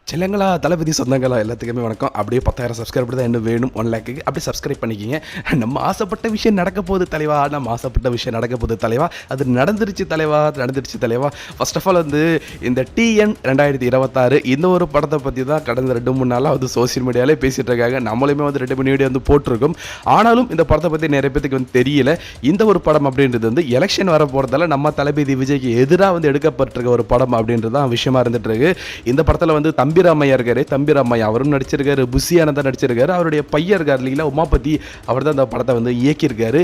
செல்லங்களா தளபதி சொந்தங்களா எல்லாத்துக்குமே வணக்கம். அப்படியே 10,000 சப்ஸ்கிரைபர் தான் என்ன வேணும் 1 லேக்குக்கு அப்படியே சப்ஸ்கிரைப் பண்ணிக்கிங்க. நம்ம ஆசைப்பட்ட விஷயம் நடக்க போகுது தலைவா, நம்ம ஆசைப்பட்ட விஷயம் நடக்க போகுது தலைவா, அது நடந்துருச்சு தலைவா. ஃபர்ஸ்ட் ஆஃப் ஆல் வந்து இந்த TN 2026 இந்த ஒரு படத்தை பற்றி தான் கடந்த 2-3 நாளாக வந்து சோசியல் மீடியாவிலே பேசிகிட்டு இருக்காங்க. நம்மளுமே வந்து 2-3 வீடியோ வந்து போட்டிருக்கோம். ஆனாலும் இந்த படத்தை பற்றி நிறைய பேருக்கு வந்து தெரியல. இந்த ஒரு படம் அப்படின்றது வந்து எலெக்ஷன் வர போகிறதால நம்ம தளபதி விஜய்க்கு எதிராக வந்து எடுக்கப்பட்டிருக்க ஒரு படம் அப்படின்றது தான் விஷயமா இருந்துட்டு இருக்கு. இந்த படத்தில் வந்து தம்பிராமையா இருக்காரு, தம்பிராமையா அவரும் நடிச்சிருக்காரு, புஷி ஆனந்தா நடிச்சிருக்காரு, அவருடைய பையன் இருக்கார் இல்லைங்களா உமாபதி, அவர் தான் இந்த படத்தை வந்து இயக்கியிருக்காரு.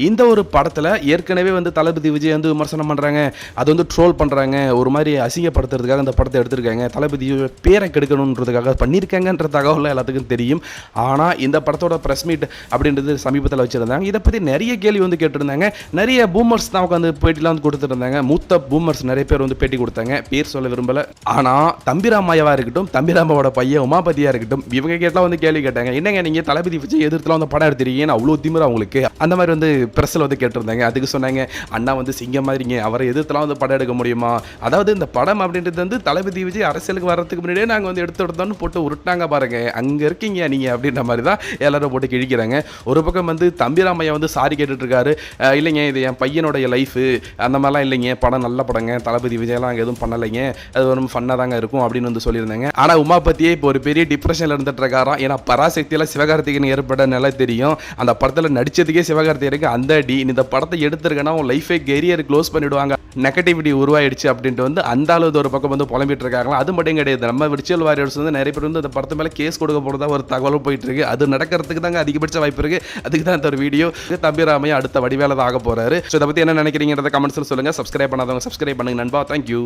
இந்த ஒரு படத்தில் ஏற்கனவே வந்து தளபதி விஜய் வந்து விமர்சனம் பண்ணுறாங்க, அது வந்து ட்ரோல் பண்ணுறாங்க, ஒரு மாதிரி அசிங்கப்படுத்துறதுக்காக இந்த படத்தை எடுத்திருக்காங்க, தளபதி பேரை கெடுக்கணுன்றதுக்காக பண்ணியிருக்காங்கன்ற தகவல் எல்லாத்துக்கும் தெரியும். ஆனால் இந்த படத்தோட ப்ரெஸ் மீட் அப்படின்றது சமீபத்தில் வச்சுருந்தாங்க. இதை பற்றி நிறைய கேள்வி வந்து கேட்டிருந்தாங்க. நிறைய பூமர்ஸ் தான் உட்காந்து பேட்டிலாம் வந்து கொடுத்துருந்தாங்க. மூத்த பூமர்ஸ் நிறைய பேர் வந்து பேட்டி கொடுத்தாங்க, பேர் சொல்ல விரும்பல. ஆனால் தம்பிராமையாவா இருக்கட்டும், தம்பிராமாவோட பையன் உமாபதியா இருக்கட்டும், இவங்க கேட்டலாம் வந்து கேள்வி கேட்டாங்க, என்னங்க நீங்க தளபதி விஜய் எதிர்த்துலாம் வந்து படம் எடுத்திருக்கீங்க, அவ்வளோ திமிரா உங்களுக்கு, அந்த மாதிரி வந்து பிரஸ்ல வந்து கேட்டிருந்தாங்க. அதுக்கு சொன்னாங்க, அண்ணா வந்து சிங்கம் மாதிரிங்க, அவரை எதிர்த்துலாம் வந்து படம் எடுக்க முடியுமா, அதாவது இந்த படம் அப்படின்றது வந்து தளபதி விஜய் அரசியலுக்கு வர்றதுக்கு முன்னாடியே நாங்கள் வந்து எடுத்தோன்னு போட்டு உருட்டாங்க பாருங்க, அங்க இருக்கீங்க நீங்க அப்படின்ற மாதிரி தான் எல்லாரும் போட்டு கிழிக்கிறாங்க. ஒரு பக்கம் வந்து தம்பிராமையா வந்து சாரி கேட்டுட்டு இருக்காரு, இல்லைங்க இது என் பையனுடைய லைஃப், அந்த மாதிரிலாம் இல்லைங்க, படம் நல்ல படங்க, தளபதி விஜய்லாம் எதுவும் பண்ணலைங்க, அது ஒரு ஃபன்னாக தாங்க இருக்கும் அப்படின்னு வந்து சொல்லியிருந்தாங்க. ஆனால் உமாபதியே இப்போ ஒரு பெரிய டிப்ரெஷனில் இருந்துட்டு இருக்காராம். ஏன்னா பராசக்தியில் சிவகார்த்திகேயன் ஏற்பட்ட நிலை தெரியும், அந்த படத்தில் நடிச்சதுக்கே சிவகார்த்திகேயனுக்கு அந்த அடி, இந்த படத்தை எடுத்துருக்கேன்னா உன் லைஃபை கெரியர் க்ளோஸ் பண்ணிவிடுவாங்க, நெகட்டிவிட்டி உருவாயிடுச்சு அப்படின்ட்டு வந்து அந்த அளவு ஒரு பக்கம் வந்து புலம்பிட்டு இருக்காங்களா. அது மட்டும் கிடையாது, நம்ம விர்ச்சுவல் வாரியர்ஸ் வந்து நிறைய பேர் வந்து அந்த படத்து மேலே கேஸ் கொடுக்க போகிறதா ஒரு தகவலும் போயிட்டு இருக்கு. அது நடக்கிறதுக்கு தாங்க அதிகபட்ச வாய்ப்பு இருக்கு. அதுக்கு தான் இந்த ஒரு வீடியோ. தம்பிராமையா அடுத்த வடிவேல தான் ஆக போறாரு. ஸோ இதை பற்றி என்ன நினைக்கிறீங்கிறத கமெண்ட்ஸில் சொல்லுங்கள். சப்ஸ்கிரைப் பண்ணாதவங்க சப்ஸ்கிரைப் பண்ணுங்க நண்பா. தேங்க்யூ.